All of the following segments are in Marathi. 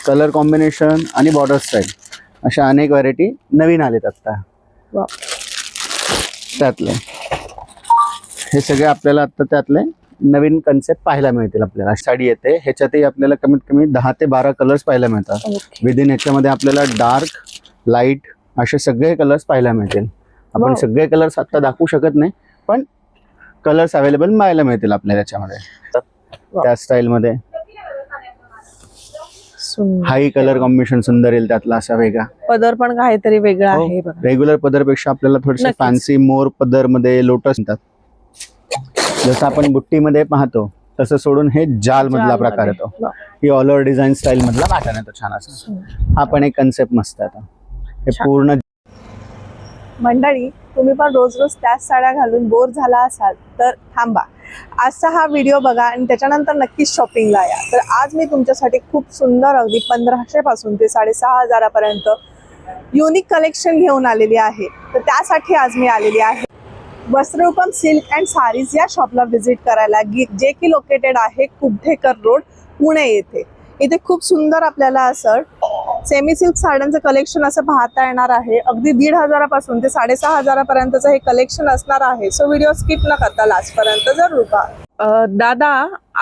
कलर कॉम्बिनेशन आणि बॉर्डर स्टाईल अशा अनेक व्हरायटी नवीन आलेत आता. त्यातले हे सगळे आपल्याला आता त्यातले नवीन कन्सेप्ट पाहायला मिळतील. आपल्याला साडी येते ह्याच्यातही आपल्याला कमीत कमी 10 ते 12 कलर्स पाहायला मिळतात. विदिन ह्याच्यामध्ये आपल्याला डार्क, लाईट असे सगळे कलर्स पाहायला मिळतील. आपण सगळे कलर्स आता दाखवू शकत नाही, पण कलर्स अवेलेबल पाहायला मिळतील आपल्याला याच्यामध्ये. त्या स्टाईल मध्ये हाई कलर कॉम्बिनेशन सुंदर येईल त्यातला असा वेगळा. पदर पण काहीतरी वेगळा आहे. रेग्युलर पदरपेक्षा आपल्याला थोडेसे फॅन्सी मोर पदर मध्ये लोटस येतात. जसं आपण बुट्टीमध्ये पाहतो तसं सोडून हे जाल मधला प्रकार येतो. ही ऑल ओव्हर डिझाईन स्टाईल मधला पॅटर्न येतो छान असा. हा पण एक कन्सेप्ट मस्त आहे. हे पूर्ण मंडळी, तुम्ही पण रोज रोज त्याच साड्या घालून बोर झाला असाल तर थांबा, आजचा हा व्हिडिओ बघा आणि त्याच्यानंतर नक्कीच शॉपिंगला या. तर आज मी तुमच्यासाठी खूप सुंदर अगदी 1500 पासून ते 6500 पर्यंत युनिक कलेक्शन घेऊन आलेली आहे. तर त्यासाठी आज मी आलेली आहे वस्त्ररूपम सिल्क अँड सारीज या शॉपला व्हिजिट करायला, जे की लोकेटेड आहे कुमठेकर रोड, पुणे येथे. इथे खूप सुंदर आपल्याला असं सेमी सिल्क साड्यांचं कलेक्शन असं पाहता येणार आहे. अगदी 1500 पासून ते 6500 पर्यंतचं हे कलेक्शन असणार आहे. सो व्हिडिओ स्किप न करता लास्ट पर्यंत जरूर पहा. दादा,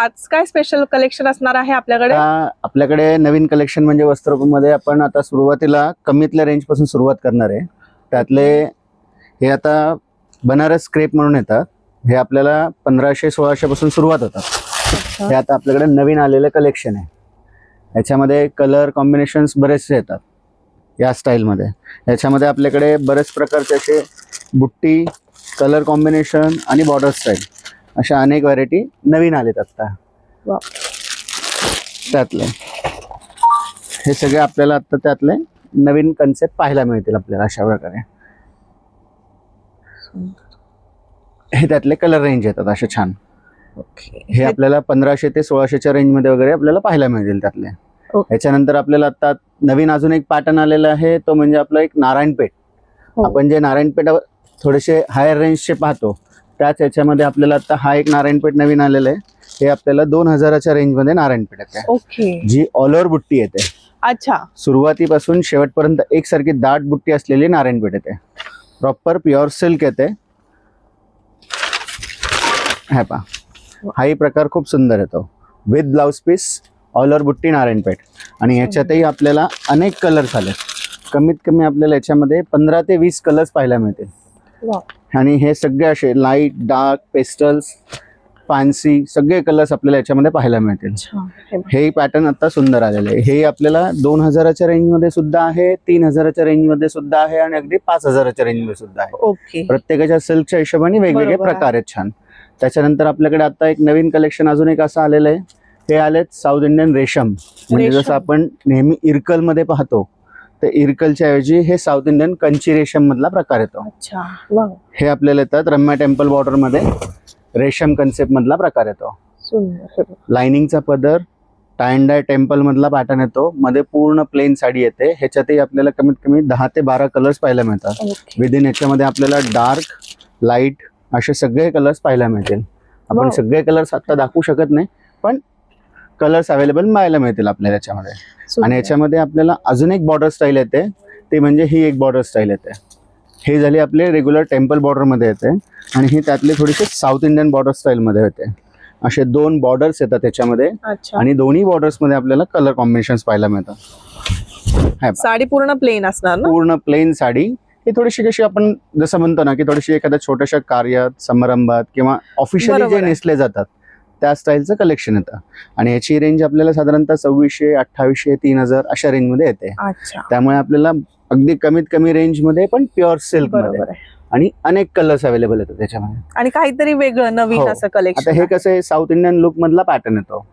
आज काय स्पेशल कलेक्शन असणार आहे आपल्याकडे? आपल्याकडे नवीन कलेक्शन म्हणजे वस्त्ररूपम मध्ये आपण आता सुरुवातीला कमीतल्या रेंज पासून सुरुवात करणार आहे. त्यातले हे आता बनारस क्रेप म्हणून येतात. हे आपल्याला 1500-1600 पासून सुरुवात होतात. हे आता आपल्याकडे नवीन आलेलं कलेक्शन आहे. याच्यामध्ये कलर कॉम्बिनेशन्स बरेचसे येतात या स्टाईलमध्ये. याच्यामध्ये आपल्याकडे बरेच प्रकारचे असे बुट्टी, कलर कॉम्बिनेशन आणि बॉर्डर स्टाईल अशा अनेक व्हरायटी नवीन आलेत आता. त्यातले हे सगळे आपल्याला आता त्यातले नवीन कन्सेप्ट पाहायला मिळतील आपल्याला अशा प्रकारे. हे त्यातले कलर रेंज येतात असे छान. हे आपल्याला 1500 ते 1600च्या रेंज मध्ये वगैरे आपल्याला पाहायला मिळतील त्यातले. याच्यानंतर आपल्याला आता नवीन अजून एक पॅटर्न आलेला आहे, तो म्हणजे आपला एक नारायणपेठ. आपण जे नारायणपेठ थोडेसे हायर रेंजचे पाहतो त्याच याच्यामध्ये आपल्याला आता हा एक नारायणपेठ नवीन आलेला आहे. हे आपल्याला 2000च्या रेंज मध्ये नारायणपेठ येते, जी ऑल ओव्हर बुट्टी येते. अच्छा, सुरुवातीपासून शेवटपर्यंत एकसारखी दाट बुट्टी असलेली नारायणपेठ येते. प्रॉपर प्युअर सिल्क येते. हे पहा, हाही प्रकार खूप सुंदर येतो with blouse piece, all over बुट्टी नारायणपेठ. आणि ह्याच्यातही आपल्याला अनेक कलर्स आले. कमीत कमी आपल्याला याच्यामध्ये 15 ते 20 कलर्स पाहायला मिळतील. आणि हे सगळे असे लाईट, डार्क, पेस्टल्स, फॅन्सी सगळे कलर्स आपल्याला याच्यामध्ये पाहायला मिळतील. हे पॅटर्न आता सुंदर आलेले आहे. हे आपल्याला 2000च्या रेंज मध्ये सुद्धा आहे, 3000च्या रेंज मध्ये सुद्धा आहे आणि अगदी 5000च्या रेंज मध्ये सुद्धा आहे. प्रत्येकाच्या सिल्कच्या हिशोबाने वेगवेगळे प्रकार आहेत छान. त्याच्यानंतर आपल्याकडे आता एक नवीन कलेक्शन अजून एक असं आलेलं आहे. हे आलेत साऊथ इंडियन रेशम. म्हणजे जसं आपण नेहमी इरकल मध्ये पाहतो, तर इरकलच्या ऐवजी हे साऊथ इंडियन कंची रेशम मधला प्रकार येतो. हे आपल्याला येतात रम्या टेम्पल बॉर्डर मध्ये रेशम कन्सेप्ट मधला प्रकार येतो. लाइनिंगचा पदर, टाय अँड डाय टेम्पल मधला पॅटर्न येतो. मध्ये पूर्ण प्लेन साडी येते. ह्याच्यातही आपल्याला कमीत कमी 10 ते 12 कलर्स पाहायला मिळतात. विदिन ह्याच्यामध्ये आपल्याला डार्क, लाईट असे सगळे कलर्स पाहायला मिळतील. आपण सगळे कलर्स आता दाखवू शकत नाही, पण कलर्स अवेलेबल पाहायला मिळतील आपल्याला याच्यामध्ये. आणि याच्यामध्ये आपल्याला अजून एक बॉर्डर स्टाईल येते, ती म्हणजे ही एक बॉर्डर स्टाईल येते. हे झाली आपले रेग्युलर टेम्पल बॉर्डर मध्ये येते आणि ही त्यातली थोडीशी साऊथ इंडियन बॉर्डर स्टाईल मध्ये येते. असे 2 बॉर्डर्स येतात त्याच्यामध्ये आणि दोन्ही बॉर्डर्स मध्ये आपल्याला कलर कॉम्बिनेशन्स पाहायला मिळतात. साडी पूर्ण प्लेन असणार ना? पूर्ण प्लेन साडी. ही थोडीशी कशी आपण जसं म्हणतो ना की थोडीशी एखाद्या छोट्याशा कार्यात, समारंभात किंवा ऑफिशियली जे नेसले जातात त्या स्टाईलचं कलेक्शन येतं. आणि याची रेंज आपल्याला साधारणतः 2600, 2800, 3000 अशा रेंज मध्ये येते. त्यामुळे आपल्याला अगदी कमीत कमी रेंज मध्ये पण प्युअर सिल्क मध्ये आणि अनेक कलर्स अवेलेबल येतात त्याच्यामध्ये. आणि काहीतरी वेगळं नवीन असं कलेक्शन. आता हे कसं आहे, साऊथ इंडियन लुक मधला पॅटर्न येतो.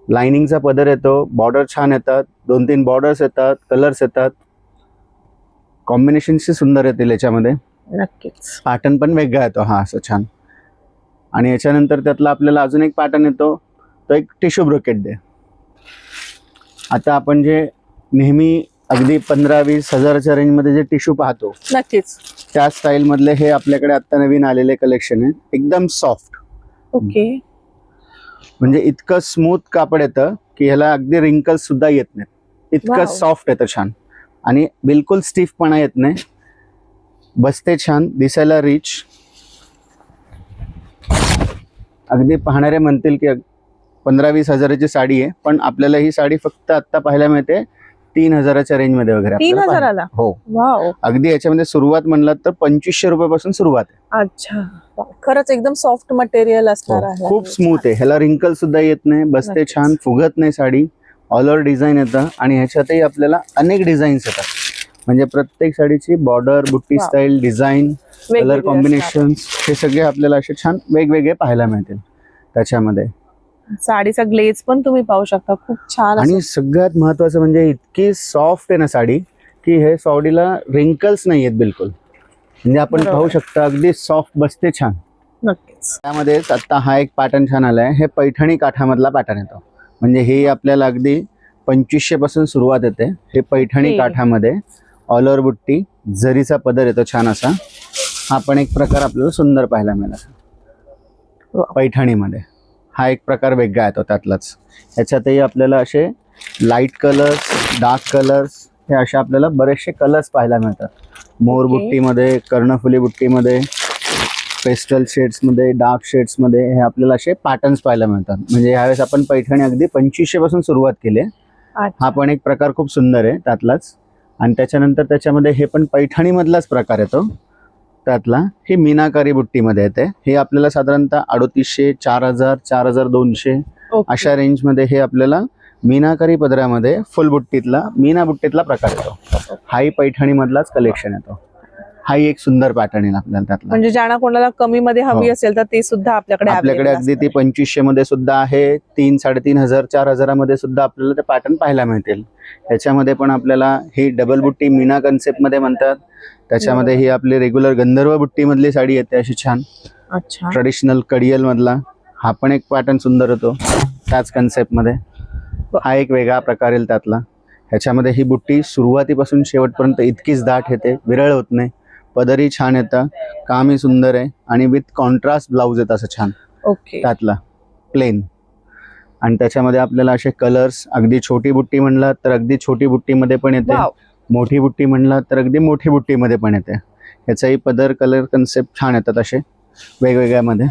लाइनिंगचा पदर येतो, बॉर्डर छान येतात, 2-3 बॉर्डर्स येतात, कलर्स येतात. कॉम्बिनेशनशी सुंदर येतील याच्यामध्ये. नक्कीच पॅटर्न पण वेगळा येतो हा असं छान. आणि याच्यानंतर त्यातला आपल्याला अजून एक पॅटर्न येतो, तो एक टिश्यू ब्रोकेट दे. आता आपण जे नेहमी अगदी 15-20 हजाराच्या रेंज मध्ये जे टिश्यू पाहतो, नक्कीच त्या स्टाईल मधले हे आपल्याकडे आता नवीन आलेले कलेक्शन आहे. एकदम सॉफ्ट. ओके. म्हणजे इतकं स्मूथ कापड येतं की ह्याला अगदी रिंकल्स सुद्धा येत नाहीत, इतकं Wow. सॉफ्ट येतं छान. आणि बिलकुल स्टिफपणा येत नाही, बसते छान, दिसायला रिच. अगदी पाहणारे म्हणतील की 15-20 हजाराची साडी आहे, पण आपल्याला ही साडी फक्त आत्ता पाहायला मिळते 3,000च्या रेंजमध्ये वगैरे. 3,000ला? हो, वाव. अगदी याच्यामध्ये सुरुवात म्हणलं तर 2,500 रुपयापासून सुरुवात आहे. अच्छा, खरंच एकदम सॉफ्ट मटेरियल असणार आहे. खूप स्मूथ आहे, ह्याला रिंकल सुद्धा येत नाही, बसते नक्कीच. छान, फुगत नाही साडी. ऑल ओव्हर डिझाईन येतं आणि ह्याच्यातही आपल्याला अनेक डिझाईन्स येतात. म्हणजे प्रत्येक साडीची बॉर्डर, बुट्टी वा. स्टाईल, डिझाईन, कलर वेगवेगळे कॉम्बिनेशन हे सगळे आपल्याला असे छान वेगवेगळे पाहायला मिळतील त्याच्यामध्ये. असणार. साडीचा ग्लेज पण तुम्ही पाहू शकता, खूप छान असं. आणि सगळ्यात महत्वाचं म्हणजे इतकी सॉफ्ट आहे ना साडी की हे साडीला रिंकल्स नाही आहेत बिलकुल. म्हणजे आपण बरोबर. पाहू शकता अगदी सॉफ्ट बसते छान. नक्कीच. त्यामध्येच आता हा एक पॅटर्न छान आलाय, हे पैठणी काठामधला पॅटर्न येतो. म्हणजे हे आपल्याला अगदी 2,500 पासून सुरुवात येते. हे पैठणी हे. काठामध्ये ऑल ओव्हर बुट्टी, जरीचा पदर येतो छान असा. हा पण एक प्रकार आपल्याला सुंदर पाहायला मिळाला वा. पैठणीमध्ये. हा एक प्रकार वेगळा येतो त्यातलाच. याच्यातही आपल्याला असे लाईट कलर्स, डार्क कलर्स, हे असे आपल्याला बरेचसे कलर्स पाहायला मिळतात. मोर ओके. बुट्टीमध्ये, कर्णफुली बुट्टीमध्ये, पेस्टल शेड्समध्ये, डार्क शेड्समध्ये हे आपल्याला असे पॅटर्न्स पाहायला मिळतात. म्हणजे यावेळेस आपण पैठणी अगदी 2,500 पासून सुरुवात केली आहे. अच्छा. हा पण एक प्रकार खूप सुंदर आहे त्यातलाच. आणि त्याच्यानंतर त्याच्यामध्ये हे पण पैठणीमधलाच प्रकार येतो त्यातला. हे मीनाकारी बुट्टीमध्ये येते. हे आपल्याला साधारणतः 3,500, 4,000, 4,200 ओके. अशा रेंजमध्ये हे आपल्याला मीनाकारी पदरामध्ये फुल बुट्टीतला, मीना बुट्टीतला प्रकार येतो. हाही पैठणीमधलाच कलेक्शन येतो. हाही एक सुंदर पॅटर्न आहे आपल्याला त्यातला. म्हणजे ज्यांना कोणाला कमी मध्ये हवी हो. असेल तर ते सुद्धा आपल्याकडे आपल्याकडे available अगदी ती असणार. 2,500 मध्ये सुद्धा आहे, 3,000-3,500, 4,000 मध्ये सुद्धा आपल्याला ते पॅटर्न पाहायला मिळतील. याच्यामध्ये पण आपल्याला ही डबल बुट्टी मीना कन्सेप्ट मध्ये म्हणतात. त्याच्यामध्ये ही आपली रेग्युलर गंधर्व बुट्टी मधली साडी येते अशी छान अच्छा. ट्रेडिशनल कडियल मधला. हा पण एक पॅटर्न सुंदर होतो त्याच कन्सेप्ट मध्ये. हा एक वेगळा प्रकार येईल त्यातला. ह्याच्यामध्ये ही बुट्टी सुरुवातीपासून शेवटपर्यंत इतकीच दाट येते, विरळ होत नाही. पदरी छान येतं, कामही सुंदर आहे आणि विथ कॉन्ट्रास्ट ब्लाऊज येतं असं छान ओके. त्यातला प्लेन. आणि त्याच्यामध्ये आपल्याला असे कलर्स, अगदी छोटी बुट्टी म्हणलं तर अगदी छोटी बुट्टीमध्ये पण येते, वाव. मोठी बुट्टी म्हणलं तर अगदी मोठी बुट्टीमध्ये पण येते. ह्याचाही पदर कलर कन्सेप्ट छान येतात असे वेगवेगळ्यामध्ये.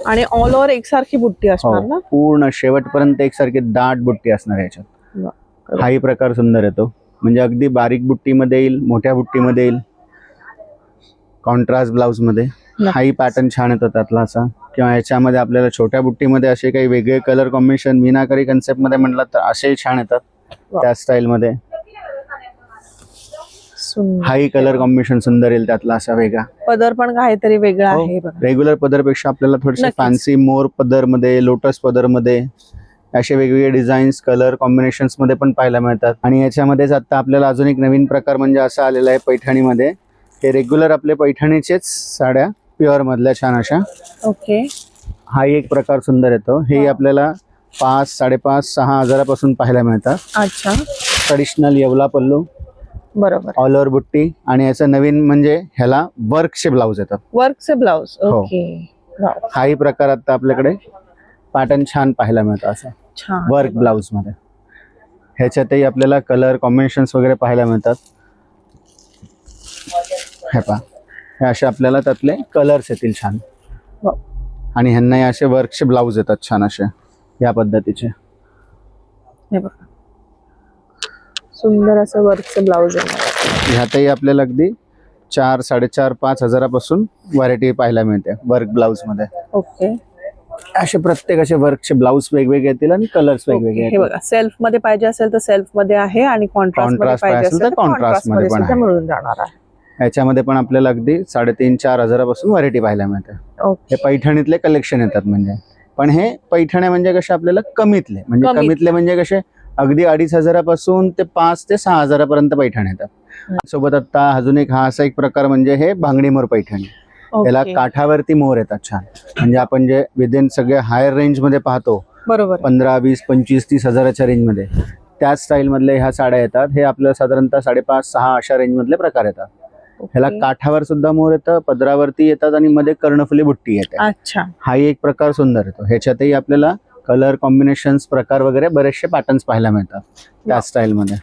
आणि ऑल ओव्हर एकसारखी बुट्टी असणार ना? हो, पूर्ण शेवटपर्यंत एकसारखी दाट बुट्टी असणार याच्यात. वा. हाही प्रकार सुंदर येतो. म्हणजे अगदी बारीक बुट्टीमध्ये येईल, मोठ्या बुट्टीमध्ये येईल, कॉन्ट्रास्ट ब्लाऊज मध्ये. हाही पॅटर्न छान येतो त्यातला असा. किंवा याच्यामध्ये आपल्याला छोट्या बुट्टीमध्ये असे काही वेगळे कलर कॉम्बिनेशन मीनाकारी कन्सेप्ट मध्ये म्हटलं तर असे छान येतात वा. त्या स्टाईल मध्ये. सुंदर. हाही कलर कॉम्बिनेशन सुंदर येईल त्यातला असा वेगळा. पदर पण काहीतरी वेगळा हो. आहे बघा. रेग्युलर पदरपेक्षा आपल्याला थोडेसे नक्कीच. फॅन्सी मोर पदर मध्ये, लोटस पदर मध्ये असे वेगवेगळे डिझाईन्स, कलर कॉम्बिनेशन्स मध्ये पण पाहायला मिळतात. आणि याच्यामध्येच आता आपल्याला अजून एक नवीन प्रकार म्हणजे असा आलेला आहे पैठणीमध्ये. हे रेग्युलर आपले पैठणीचेच साड्या प्युअर मधल्या छान अशा. ओके. हा एक प्रकार सुंदर येतो. हे वा. आपल्याला 5, 5.5, 6 हजारापासून पाहायला मिळतात. अच्छा. ट्रेडिशनल येवला पल्लू, बरोबर. ऑल ओव्हर बुट्टी. आणि याचं नवीन म्हणजे ह्याला वर्कचे ब्लाऊज येतात. वर्कचे ब्लाऊज. हो. ओके. वाव. हाही प्रकार आता आपल्याकडे पॅटर्न छान पाहायला मिळतं असं छान. वर्क ब्लाऊज मध्ये. ह्याच्यातही आपल्याला कलर कॉम्बिनेशन्स वगैरे पाहायला मिळतात. हे पहा, हे असे आपल्याला त्यातले कलर्स येतील छान. वाव. आणि ह्यांना हे असे वर्कचे ब्लाऊज येतात छान असे या पद्धतीचे. हे बघा, सुंदर असं वर्कचं ब्लाऊज आहे. ह्यातही आपल्याला अगदी 4, 4.5, 5 हजारापासून व्हरायटी पाहायला मिळते वर्क ब्लाऊज मध्ये. ओके. असे प्रत्येक असे वर्कचे ब्लाऊज वेगवेगळे येतील आणि कलर्स वेगवेगळे हे येतील. बघा, सेल्फ मध्ये पाहिजे असेल तर सेल्फ मध्ये आहे आणि कॉन्ट्रास्ट मध्ये Contrast पाहिजे पाहिजे असेल तर तर contrast कॉन्ट्रास्ट मध्ये मध्ये पण सुद्धा आहे. मिळून जाणार आहे. ह्याच्यामध्ये पण आपल्याला अगदी 3.5, 4 हजारापासून व्हरायटी पाहायला मिळते. ओके. हे पैठणीतले कलेक्शन येतात. म्हणजे पण हे पैठण्या म्हणजे कसे आपल्याला कमीतले, म्हणजे कमीतले. कमीतले म्हणजे कसे अगदी 2.5 हजारापासून ते 5 ते 6 हजारापर्यंत पैठण येतात. सोबत आता अजून एक हा असा एक प्रकार म्हणजे हे भांगडी मोर पैठणी. याला ओके. काठावरती मोर येतात छान. म्हणजे आपण जे विदिन सगळे हायर रेंज मध्ये पाहतो बरोबर. 15, 20, 25, 30 हजाराच्या रेंज मध्ये, त्याच स्टाईल मधले ह्या साड्या येतात. हे आपल्याला साधारणतः 5.5, 6 अशा रेंज मधले प्रकार येतात. ह्याला ओके. काठावर सुद्धा मोर येतं, पदरावरती येतात आणि मध्ये कर्णफुली बुट्टी येते. अच्छा. हाही एक प्रकार सुंदर येतो. ह्याच्यातही आपल्याला कलर कॉम्बिनेशन्स प्रकार वगैरे बरेचसे पॅटर्न्स पाहायला मिळतात त्या वा. स्टाईलमध्ये.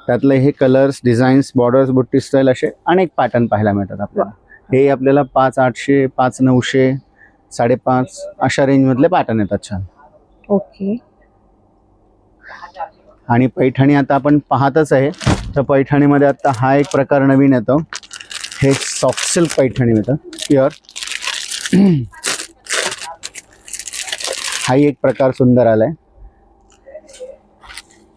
त्यातले हे कलर्स, डिझाईन्स, बॉर्डर्स, बुट्टी स्टाईल असे अनेक पॅटर्न पाहायला मिळतात आपल्याला. हे आपल्याला 5,800, 5,900, 5,500 अशा रेंजमधले पॅटर्न येतात छान. ओके. आणि पैठणी आता आपण पाहतच आहे, तर पैठणीमध्ये आता हा एक प्रकार नवीन येतो. हे सॉफ्ट सिल्क पैठणी येतं प्युअर. हाही एक प्रकार सुंदर आलाय,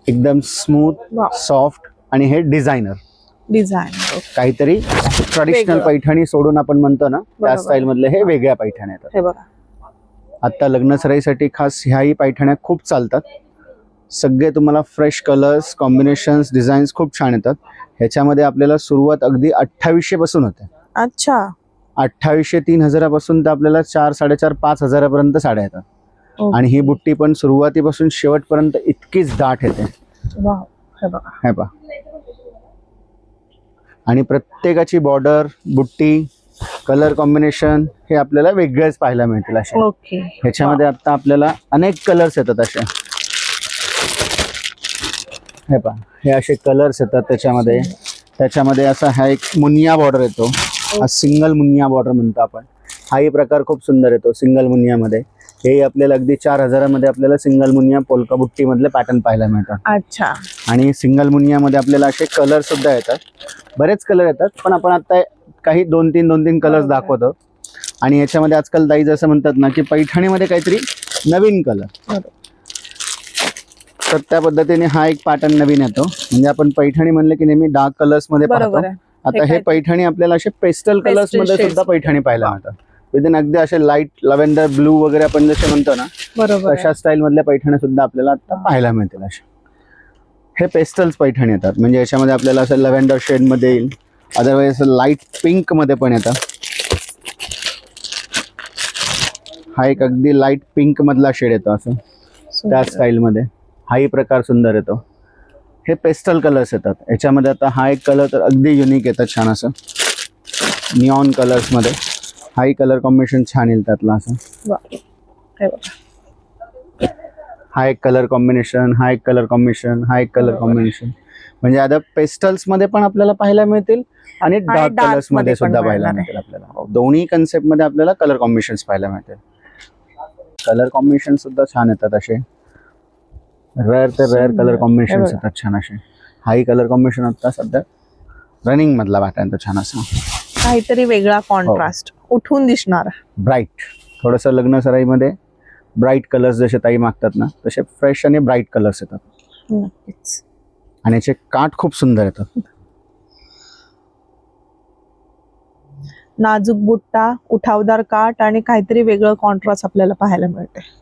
एकदम स्मूथ, वा. सॉफ्ट. आणि हे डिझायनर डिझाईन. काहीतरी ट्रेडिशनल वेगळं. पैठणी सोडून आपण म्हणतो ना, त्या बरोबर. स्टाईल मधले हे वेगळ्या पैठणी येतात. हे बघा. आता लग्न सराईसाठी खास ह्याही पैठण्या खूप चालतात. सगळे तुम्हाला फ्रेश कलर्स, कॉम्बिनेशन्स, डिझाईन्स खूप छान येतात. ह्याच्यामध्ये आपल्याला सुरुवात अगदी 2800 पासून होते. अच्छा. 2800, 3000 पासून तर आपल्याला 4, 4.5, 5,000 पर्यंत साड्या येतात. आणि ही बुट्टी पण सुरुवातीपासून शेवटपर्यंत इतकीच दाट येते. वाव. हे बघा. हे पहा. आणि प्रत्येकाची बॉर्डर, बुट्टी, कलर कॉम्बिनेशन हे आपल्याला वेगळेच पाहायला मिळतील असे. ओके. ह्याच्यामध्ये आता आपल्याला अनेक कलर्स येतात असे. हे पहा, हे असे कलर्स येतात त्याच्यामध्ये. त्याच्यामध्ये असा हा एक मुनिया बॉर्डर येतो. हा सिंगल मुनिया बॉर्डर म्हणतो आपण. हाही प्रकार खूप सुंदर येतो सिंगल मुनियामध्ये. हे आपल्याला अगदी 4,000 मध्ये आपल्याला सिंगल मुनिया पोलका बुट्टी मधले पॅटर्न पाहायला मिळतात. अच्छा. आणि सिंगल मुनियामध्ये आपल्याला असे कलर सुद्धा येतात. बरेच कलर येतात, पण आपण आता काही 2-3 कलर्स दाखवतो. आणि याच्यामध्ये आजकाल ताई जसं म्हणतात ना, की पैठणीमध्ये काहीतरी नवीन कलर, तर त्या पद्धतीने हा एक पॅटर्न नवीन येतो. म्हणजे आपण पैठणी म्हणले की नेहमी डार्क कलर्स मध्ये पाहतो. बरोबर आहे. आता हे पैठणी आपल्याला असे पेस्टल कलर्स Pastel मध्ये shades. सुद्धा पैठणी पाहायला मिळतात. विदिन अगदी असे लाईट लव्हेंडर ब्लू वगैरे आपण जसे म्हणतो ना, बरोबर आहे. तशा स्टाईल मधल्या पैठण्या सुद्धा आपल्याला आता पाहायला मिळतील. असे हे पेस्टल्स पैठणी येतात. म्हणजे याच्यामध्ये आपल्याला असं लव्हेंडर शेड मध्ये येईल, अदरवाईज लाईट पिंक मध्ये पण येतात. हा एक अगदी लाईट पिंक मधला शेड येतो असं त्या स्टाईल मध्ये. हाही प्रकार सुंदर येतो. हे पेस्टल कलर्स येतात. याच्यामध्ये आता हा एक कलर तर अगदी युनिक येतात छान असं निऑन कलर्स मध्ये. हाही कलर कॉम्बिनेशन छान येईल त्यातला असं. वा. हे बघा. हा एक कलर कॉम्बिनेशन, हा एक कलर कॉम्बिनेशन, हा एक कलर कॉम्बिनेशन. म्हणजे आता पेस्टल्स मध्ये पण आपल्याला पाहायला मिळतील आणि डार्क dark कलर्स मध्ये मध्ये पण सुद्धा पाहायला मिळणार मिळतील आपल्याला. दोन्ही कन्सेप्ट मध्ये आपल्याला कलर कॉम्बिनेशन्स पाहायला मिळतील. कलर कॉम्बिनेशन सुद्धा छान येतात असे. रेअर ते रेअर कलर कॉम्बिनेशन येतात छान असे. हाही कलर कॉम्बिनेशन आता सध्या रनिंग मधला वाटायला तो छान असा काहीतरी वेगळा कॉन्ट्रास्ट उठून दिसणार. ब्राईट. थोडंसं लग्न सराईमध्ये ब्राईट कलर्स जसे ताई मागतात ना, तसे फ्रेश आणि ब्राईट कलर्स येतात. नक्कीच. आणि याचे काठ खूप सुंदर येतात. नाजूक बुट्टा, उठावदार काठ आणि काहीतरी वेगळं कॉन्ट्रास्ट आपल्याला पाहायला मिळते.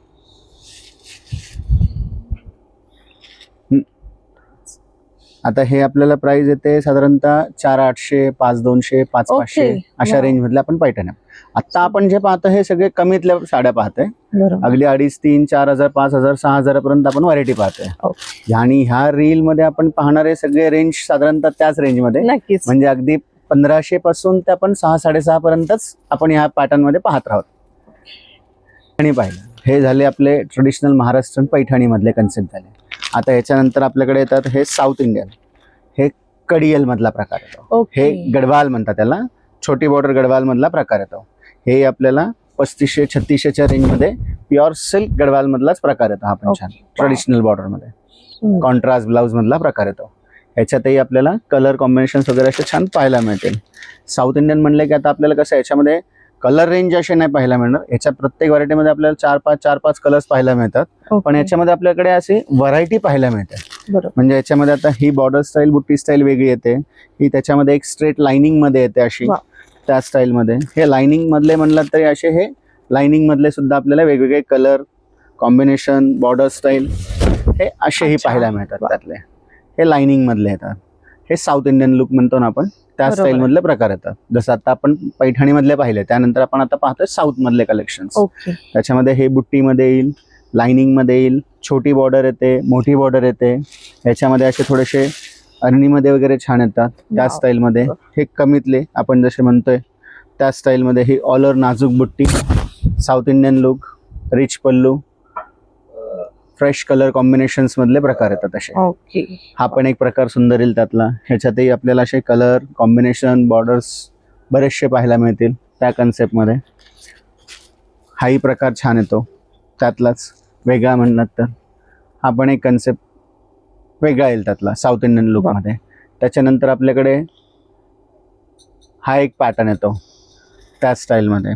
आता हे आपल्याला प्राइस येते साधारणतः 4,800, 5,200, 5,500 Okay. अशा Wow. रेंज मधल्या आपण पैठण्या. आता आपण जे पाहतो हे सगळे कमीतल्या साड्या पाहतोय. बरोबर. अगदी 2,500, 3,000, 4,000, 5,000, 6,000 पर्यंत आपण व्हरायटी पाहतोय. आणि ह्या रील मध्ये आपण पाहणारे सगळे रेंज साधारणतः त्याच रेंज मध्ये. नक्कीच. म्हणजे अगदी 1,500 पासून ते आपण 6-6.5 पर्यंतच आपण ह्या पॅटर्न मध्ये पाहत आहोत. आणि पाहिलं हे झाले आपले ट्रेडिशनल महाराष्ट्रीयन पैठणी मधले कन्सेप्ट झाले. आता याच्यानंतर आपल्याकडे येतात हे साऊथ इंडियन. हे कडियल मधला प्रकार येतो. ओके. हे गडवाल म्हणतात त्याला. छोटी बॉर्डर गडवाल मधला प्रकार येतो. हे आपल्याला 3500-3600च्या रेंज मध्ये प्युअर सिल्क गडवाल मधलाच प्रकार येतो. हा पण छान ट्रेडिशनल बॉर्डर मध्ये कॉन्ट्रास्ट ब्लाउज मधला प्रकार येतो. ह्याच्यातही आपल्याला कलर कॉम्बिनेशन्स वगैरे असे छान पाहायला मिळतील. साऊथ इंडियन म्हणले की आता आपल्याला कसं याच्यामध्ये कलर रेंज असे नाही पाहायला मिळणार. याच्या प्रत्येक व्हरायटीमध्ये आपल्याला 4-5 कलर्स पाहायला मिळतात. पण याच्यामध्ये आपल्याकडे अशी व्हरायटी पाहायला मिळते. बरोबर. म्हणजे याच्यामध्ये आता ही बॉर्डर स्टाईल, बुट्टी स्टाईल वेगळी येते. ही त्याच्यामध्ये एक स्ट्रेट लाइनिंग मध्ये येते अशी त्या स्टाईल मध्ये. हे लाइनिंग मधले म्हणलं तरी असे हे लाइनिंग मधले सुद्धा आपल्याला वेगवेगळे कलर कॉम्बिनेशन, बॉर्डर स्टाईल हे असेही पाहायला मिळतात. त्यातले हे लाइनिंग मधले येतात. हे साऊथ इंडियन लुक म्हणतो ना आपण, त्या स्टाईल मधले प्रकार येतात. जसं आता आपण पैठणी मधले पाहिले, त्यानंतर आपण आता पाहतोय साऊथ मधले कलेक्शन्स. त्याच्यामध्ये हे बुट्टी मध्ये येईल, लाइनिंग मध्ये येईल, छोटी बॉर्डर येते, मोठी बॉर्डर येते. याच्यामध्ये असे थोडेसे अरणीमध्ये वगैरे छान येतात त्या स्टाईल मध्ये. हे कमीतले आपण जसे म्हणतोय त्या स्टाईल मध्ये. ही ऑल ओव्हर नाजूक बुट्टी, साऊथ इंडियन लुक, रिच पल्लू, फ्रेश कलर कॉम्बिनेशन्स मधले प्रकार येतात असे. ओके. हा पण एक प्रकार सुंदर येईल त्यातला. ह्याच्यातही आपल्याला असे कलर कॉम्बिनेशन बॉर्डर्स बरेचसे पाहायला मिळतील त्या कन्सेप्टमध्ये. हाही प्रकार छान येतो त्यातलाच वेगळा म्हणलात तर. हा पण एक कन्सेप्ट वेगळा येईल त्यातला साऊथ इंडियन लुकमध्ये. त्याच्यानंतर आपल्याकडे हा एक पॅटर्न येतो त्या स्टाईलमध्ये.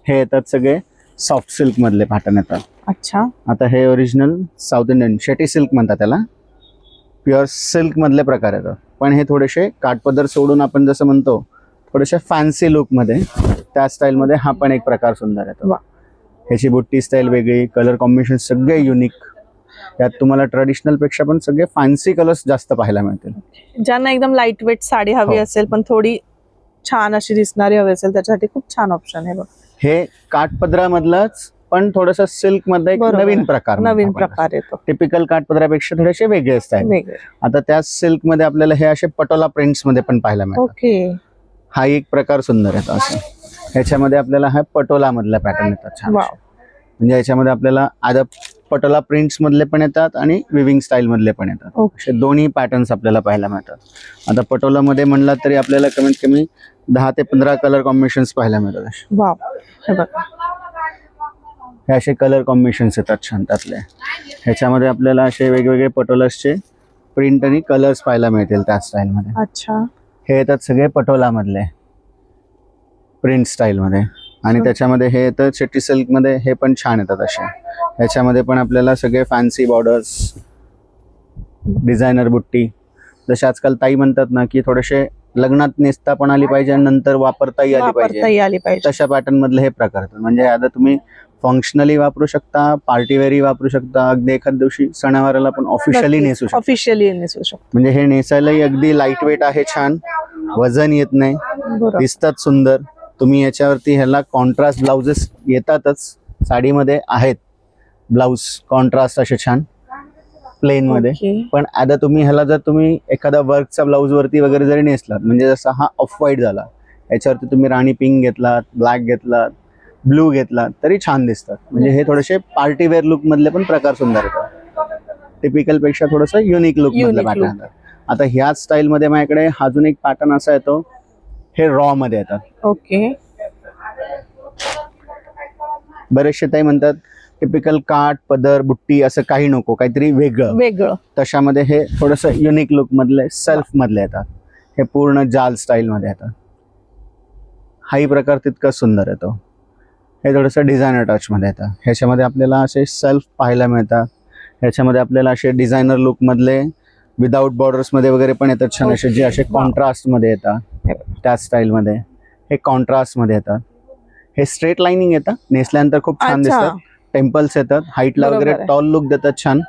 हे येतात सगळे सॉफ्ट सिल्क मधले पॅटर्न येतात. अच्छा. आता हे original south Indian Shetty silk म्हणतात त्याला. प्युअर सिल्क मधले प्रकार येतात, पण हे थोडेसे काठपदर सोडून आपण जसं म्हणतो थोडेसे फॅन्सी लुकमध्ये त्या स्टाईलमध्ये हा पण एक प्रकार सुंदर येतो. ह्याची बुट्टी स्टाईल वेगळी, कलर कॉम्बिनेशन सगळे युनिक. यात तुम्हाला ट्रेडिशनल पेक्षा पण सगळे फॅन्सी कलर्स जास्त पाहायला मिळतील. ज्यांना एकदम लाईट वेट साडी हवी असेल पण थोडी छान अशी दिसणारी हवी असेल त्याच्यासाठी खूप छान ऑप्शन आहे बघ. हे काठपदरामधलंच पण थोडस सिल्क मध्ये एक नवीन प्रकार येतो. टिपिकल काठपदरापेक्षा थोडेसे वेगळे स्टाईल. आता त्या सिल्क मध्ये आपल्याला हे असे पटोला प्रिंट्स मध्ये पण पाहायला मिळतात. ओके. हा एक प्रकार सुंदर येतो असं. ह्याच्यामध्ये आपल्याला हा पटोला मधला पॅटर्न येतात छान. म्हणजे याच्यामध्ये आपल्याला आता पटोला प्रिंट्स मधले पण येतात आणि विविंग स्टाईल मधले पण येतात. असे दोन्ही पॅटर्न्स आपल्याला पाहायला मिळतात. आता पटोला मध्ये म्हणला तरी आपल्याला कमीत कमी 10 ते 15 कलर कॉम्बिनेशन्स पाहायला मिळतात. हे असे कलर कॉम्बिनेशन्स येतात छान त्यातले. ह्याच्यामध्ये आपल्याला असे वेगवेगळे पटोलर्सचे प्रिंट आणि कलर्स पाहायला मिळतील त्या स्टाईलमध्ये. अच्छा. हे येतात सगळे पटोला मधले प्रिंट स्टाईल मध्ये. आणि त्याच्यामध्ये हे येतं शेटी सिल्क मध्ये. हे पण छान येतात असे. ह्याच्यामध्ये पण आपल्याला सगळे फॅन्सी बॉर्डर्स, डिझायनर बुट्टी, जसे आजकाल ताई म्हणतात ना की थोडेसे लग्नात नेसता पण आली पाहिजे आणि नंतर वापरताही आली पाहिजे, तशा पॅटर्न मधले हे प्रकार आहेत. म्हणजे आता तुम्ही फंक्शनली वापरू शकता, पार्टीवेअरही वापरू शकता, अगदी एखाद दिवशी सणावाराला पण ऑफिशियली नेसू शकता. म्हणजे हे नेसायलाही अगदी लाईट वेट आहे, छान वजन येत नाही, दिसतात सुंदर. तुम्ही याच्यावरती ह्याला कॉन्ट्रास्ट ब्लाउजेस येतातच साडीमध्ये आहेत. ब्लाउज कॉन्ट्रास्ट असे छान प्लेन मध्ये. पण आता तुम्ही ह्याला जर तुम्ही एखादा वर्कचा ब्लाउज वरती वगैरे जरी नेसलात, म्हणजे जसा हा ऑफ व्हाईट झाला, याच्यावरती तुम्ही राणी पिंक घेतलात, ब्लॅक घेतलात, ब्लू घेतलात तरी छान दिसतात. म्हणजे हे थोडेसे पार्टीवेअर लुक मधले पण प्रकार सुंदर येतात. टिपिकल पेक्षा थोडस युनिक लुक मधलं पॅटर्न. आता ह्याच स्टाईल मध्ये माझ्याकडे अजून एक पॅटर्न असा येतो, हे रॉ मध्ये येतात. ओके. बरेचसे ताई म्हणतात टिपिकल काठ पदर बुट्टी असं काही नको, काहीतरी वेगळं. तशामध्ये हे थोडस युनिक लुक मधले सेल्फ मधले येतात. हे पूर्ण जाल स्टाईल मध्ये येतात. हाही प्रकार तितका सुंदर येतो. हे थोडंसं डिझायनर टच मध्ये येतं. ह्याच्यामध्ये आपल्याला असे सेल्फ पाहायला मिळतात. ह्याच्यामध्ये आपल्याला असे डिझायनर लुक मधले विदाउट बॉर्डर्स मध्ये वगैरे पण येतात छान असे, जे असे कॉन्ट्रास्ट मध्ये येतात त्या स्टाईल मध्ये. हे कॉन्ट्रास्ट मध्ये येतात. हे स्ट्रेट लाइनिंग येतात, नेसल्यानंतर खूप छान दिसतात. टेम्पल्स येतात, हाईटला वगैरे टॉल लुक देतात छान.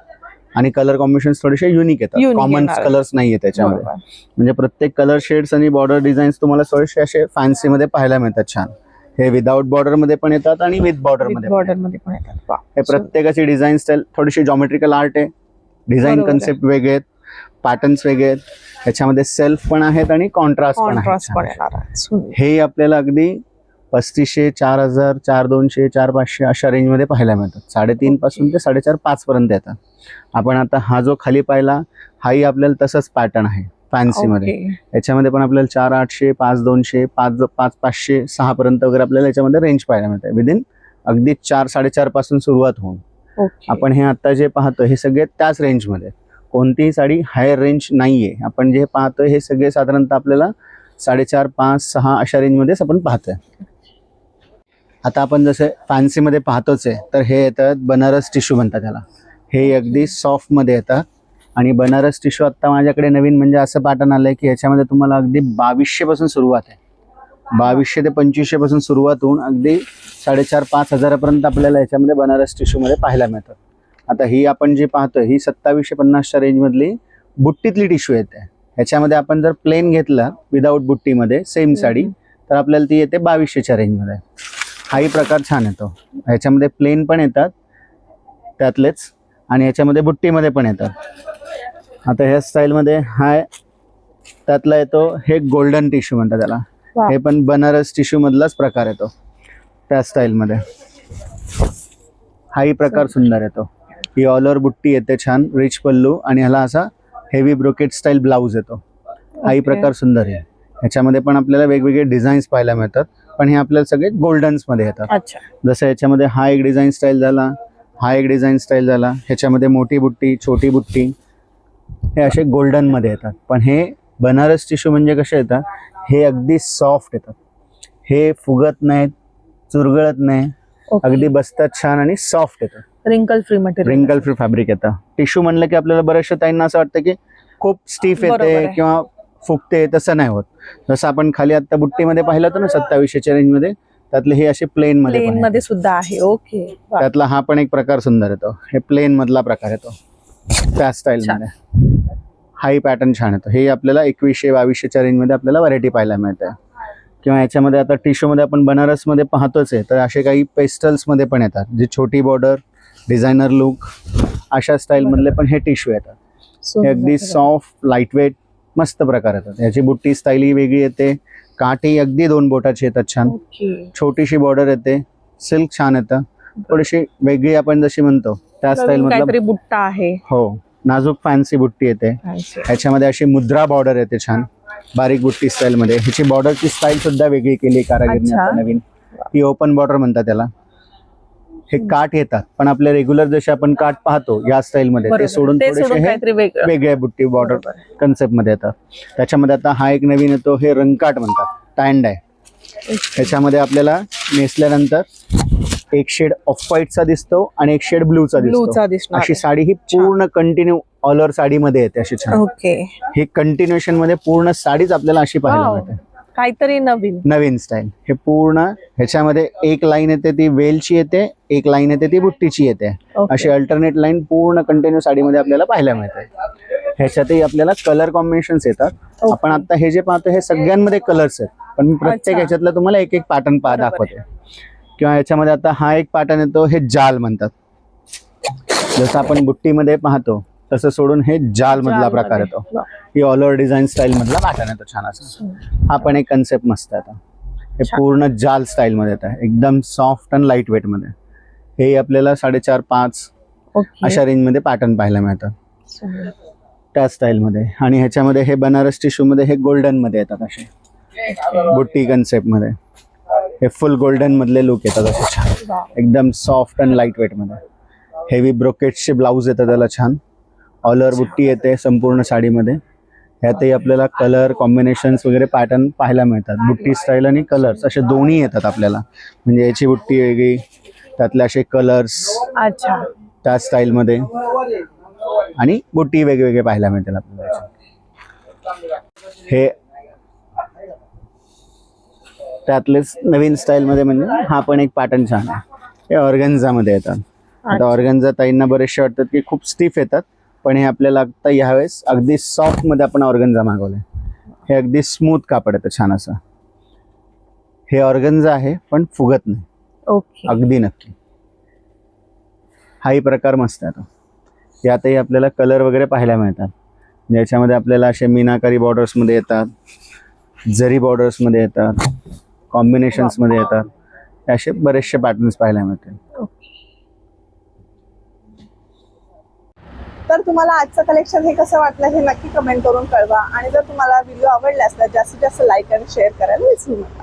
आणि कलर कॉम्बिनेशन थोडेसे युनिक येतात, कॉमन कलर्स नाही आहेत त्याच्यामध्ये. म्हणजे प्रत्येक कलर शेड्स आणि बॉर्डर डिझाईन्स तुम्हाला थोडेसे असे फॅन्सी मध्ये पाहायला मिळतात छान. हे विदाउट बॉर्डर मध्ये पण येतात आणि विथ बॉर्डर मध्ये पण येतात. हे प्रत्येकाची डिझाईन स्टाईल थोडीशी जॉमेट्रिकल आर्ट आहे. डिझाईन कन्सेप्ट वेगळे आहेत, पॅटर्न्स वेगळे आहेत. ह्याच्यामध्ये सेल्फ पण आहेत आणि कॉन्ट्रास्ट पण आहेत. हे आपल्याला अगदी 3500, 4000, 4200, 4500 अशा रेंज मध्ये पाहायला मिळतात. 3.5 पासून ते 4.5-5 पर्यंत येतात. आपण आता हा जो खाली पाहिला हाही आपल्याला तसंच पॅटर्न आहे फॅन्सी मध्ये. याच्यामध्ये पण आपल्याला 4800, 5200, 5500, 6 पर्यंत वगैरे आपल्याला याच्यामध्ये रेंज पाहायला मिळते. विदिन अगदी 4-4.5 पासून सुरुवात होऊन आपण हे आता जे पाहतो हे सगळे त्याच रेंज मध्ये. कोणतीही साडी हायर रेंज नाहीये. आपण जे पाहतोय हे सगळे साधारणतः आपल्याला 4.5, 5, 6 अशा रेंज मध्येच आपण पाहतोय. आता आपण जसे फॅन्सी मध्ये पाहतोच आहे, तर हे येतात बनारस टिश्यू म्हणतात त्याला. हे अगदी सॉफ्ट मध्ये येतात. आणि बनारस टिश्यू आता माझ्याकडे नवीन म्हणजे असं पॅटर्न आलंय की याच्यामध्ये तुम्हाला अगदी 2200 पासून सुरुवात आहे. 2200 ते 2500 पासून सुरुवात होऊन अगदी 4,500-5 हजारापर्यंत आपल्याला याच्यामध्ये बनारस टिश्यू मध्ये पाहायला मिळतात. आता ही आपण जी पाहतोय ही 2750च्या रेंज मधली बुट्टीतली टिश्यू येते. ह्याच्यामध्ये आपण जर प्लेन घेतला विदाऊट बुट्टीमध्ये सेम साडी तर आपल्याला ती येते 2200च्या रेंज मध्ये. हाही प्रकार छान येतो. ह्याच्यामध्ये प्लेन पण येतात त्यातलेच आणि ह्याच्यामध्ये बुट्टीमध्ये पण येतात. आता ह्या स्टाईल मध्ये हाय त्यातला येतो हे गोल्डन टिश्यू म्हणतात त्याला. हे पण बनारस टिश्यू मधलाच प्रकार येतो त्या स्टाईल मध्ये. हाही प्रकार सुंदर येतो. ही ऑल ओव्हर बुट्टी येते छान, रिच पल्लू आणि ह्याला असा हेवी ब्रोकेट स्टाईल ब्लाऊज येतो. हाही प्रकार सुंदर आहे. ह्याच्यामध्ये पण आपल्याला वेगवेगळे डिझाईन्स पाहायला मिळतात, पण हे आपल्याला सगळे गोल्डन्स मध्ये येतात. अच्छा. जसं याच्यामध्ये हा एक डिझाईन स्टाईल झाला, हा एक डिझाईन स्टाईल झाला, ह्याच्यामध्ये मोठी बुट्टी, छोटी बुट्टी, हे असे गोल्डन मध्ये येतात. पण हे बनारस टिश्यू म्हणजे कसे येतात, हे अगदी सॉफ्ट येतात, हे फुगत नाहीत, चुरगळत नाही, अगदी बसतात छान आणि सॉफ्ट येतात. रिंकल फ्री मटेरियल, रिंकल फ्री फॅब्रिक येतं. टिश्यू म्हणलं की आपल्याला बऱ्याचशा ताईंना असं वाटतं की खूप स्टीफ येते किंवा फुगते, तसं नाही होत. जसं आपण खाली आता बुट्टीमध्ये पाहिलं होतं ना 2700च्या रेंज मध्ये, त्यातले हे असे प्लेन मध्ये सुद्धा आहे. ओके. त्यातला हा पण एक प्रकार सुंदर येतो. हे प्लेन मधला प्रकार येतो त्या स्टाईल मध्ये. हाही पॅटर्न छान येतो. हे आपल्याला 2100-2200च्या रेंज मध्ये आपल्याला व्हरायटी पाहायला मिळते. किंवा याच्यामध्ये आता टिश्यू मध्ये आपण बनारस मध्ये पाहतोच आहे, तर असे काही पेस्टल्स मध्ये पण येतात, जे छोटी बॉर्डर, डिझायनर लुक, अशा स्टाईल मधले पण हे टिश्यू येतात. हे अगदी सॉफ्ट, लाईट वेट, मस्त प्रकार येतात. याची बुट्टी स्टाईल ही वेगळी येते, काठी अगदी 2 बोटाची येतात छान, छोटीशी बॉर्डर येते, सिल्क छान येतं, थोडीशी वेगळी आपण जशी म्हणतो त्या स्टाईल मधला बुट्टा आहे. हो, नाजूक फॅन्सी बुट्टी येते. ह्याच्यामध्ये अशी मुद्रा बॉर्डर येते छान, बारीक बुट्टी स्टाईल मध्ये. ह्याची बॉर्डरची स्टाईल सुद्धा वेगळी केली कारागिरने आता नवीन. ही ओपन बॉर्डर म्हणतात त्याला. हे काठ येतात, पण आपले रेग्युलर जसे आपण काठ पाहतो या स्टाईल मध्ये, ते सोडून थोडेसे हे वेगळ्या बुट्टी बॉर्डर कन्सेप्ट मध्ये येतात. त्याच्यामध्ये आता हा एक नवीन येतो, हे रंगकाठ म्हणतात, टॅन्ड आहे. ह्याच्यामध्ये आपल्याला नेसल्यानंतर एक शेड ऑफ व्हाईटचा दिसतो आणि एक शेड ब्लूचा दिसतो. अशी साडी ही पूर्ण कंटिन्यू ऑल ओव्हर साडी मध्ये येते अशी छान. हे कंटिन्युएशन मध्ये पूर्ण साडीच आपल्याला अशी पाहायला मिळते. काहीतरी नवीन स्टाईल. हे पूर्ण ह्याच्यामध्ये एक लाईन येते ती वेलची येते, एक लाईन येते ती बुट्टीची येते, अशी अल्टरनेट लाईन पूर्ण कंटिन्यू साडीमध्ये आपल्याला पाहायला मिळते. ह्याच्यातही आपल्याला कलर कॉम्बिनेशन्स येतात. आपण आता हे जे पाहतो हे सगळ्यांमध्ये कलर्स आहेत, पण मी प्रत्येक ह्याच्यातलं तुम्हाला एक एक पॅटर्न दाखवते. किंवा याच्यामध्ये आता हा एक पॅटर्न येतो, हे जाल म्हणतात. जसं आपण बुट्टीमध्ये पाहतो तसं सोडून हे जाल मधला प्रकार येतो. ही ऑल ओव्हर डिझाईन स्टाईल मधला पॅटर्न येतो छान असा. हा पण एक कन्सेप्ट मस्त आहे. हे पूर्ण जाल स्टाईल मध्ये येत आहे, एकदम सॉफ्ट आणि लाईट वेट मध्ये. हे आपल्याला 4.5-5 अशा रेंज मध्ये पॅटर्न पाहायला मिळतात त्या स्टाईल मध्ये. आणि ह्याच्यामध्ये हे बनारस टिश्यू मध्ये हे गोल्डन मध्ये येतात असे बुट्टी कन्सेप्ट मध्ये. हे फुल गोल्डन मधले लुक येतात असे छान, एकदम सॉफ्ट आणि लाईट वेट मध्ये. हेवी ब्रोकेट्सचे ब्लाऊज येतात त्याला छान. ऑल ओव्हर बुट्टी येते संपूर्ण साडीमध्ये. ह्यातही आपल्याला कलर कॉम्बिनेशन्स वगैरे पॅटर्न पाहायला मिळतात. बुट्टी स्टाईल आणि कलर्स असे दोन्ही येतात आपल्याला. म्हणजे याची बुट्टी वेगळी, त्यातले असे कलर्स त्या स्टाईल मध्ये, आणि बुट्टी वेगवेगळे पाहायला मिळतील आपल्याला. हे त्यातलेच नवीन स्टाईल मध्ये म्हणजे हा पण एक पॅटर्न छान आहे. हे ऑर्गन्झा मध्ये येतात. आता ऑर्गन्झा ताईंना बरेचसे वाटतात की खूप स्टिफ येतात, पण हे आपल्याला आता यावेळेस अगदी सॉफ्ट मध्ये आपण ऑर्गन्झा मागवलंय. हे अगदी स्मूथ कापड येतं छान असं. हे ऑर्गन्झा आहे पण फुगत नाही. अगदी नक्की. हाही प्रकार मस्त आहे. यातही आपल्याला कलर वगैरे पाहायला मिळतात. ज्याच्यामध्ये आपल्याला असे मीनाकारी बॉर्डर्स मध्ये येतात, जरी बॉर्डर्स मध्ये येतात, कॉम्बिनेशन्स मध्ये येतात, असे बरेचसे पॅटर्न्स पाहायला मिळतील. तर तुम्हाला आजचं कलेक्शन हे कसं वाटलं हे नक्की कमेंट करून कळवा. आणि जर तुम्हाला व्हिडिओ आवडला असला जास्तीत जास्त लाईक आणि शेअर करायला विसरू नका.